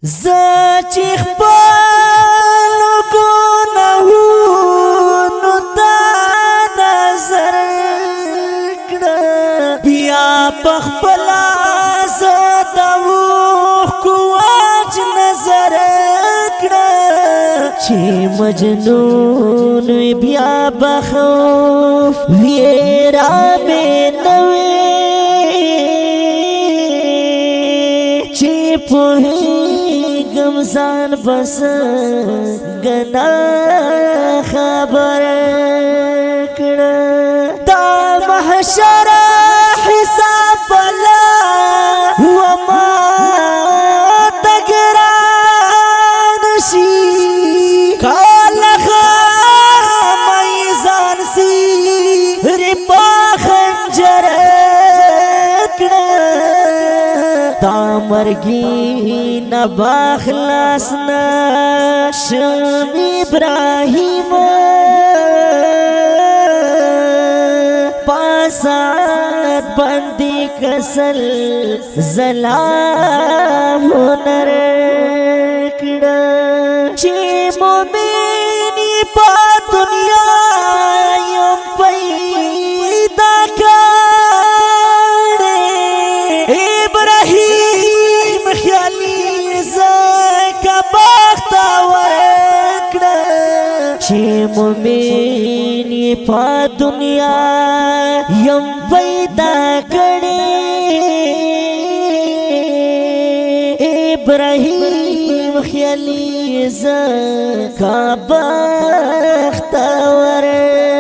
چې خپل ګناهونو ته نظر کړه بیا په خپله زه د اوښکو واج نظر کړه چې مجنون وي بیا به خوف ویره مې نه وي چې پوهېږم ځان بس ګناه خبر کړه دا محشر حساب الله وما ته ګران شي کالغه میزان سي ربا خنجر کړه دا مرگی نبا خلاص نشم ابراہیم پاسات بندی کسل ظلام هنر کڑا چی مومینی پا دنیا یم پیدا کڑے ابراہیم خیالی زکا باختا ورکڑا چی مومینی پا دنیا یم پیدا کڑے ابراہیم خیالی زکا باختا ورکڑا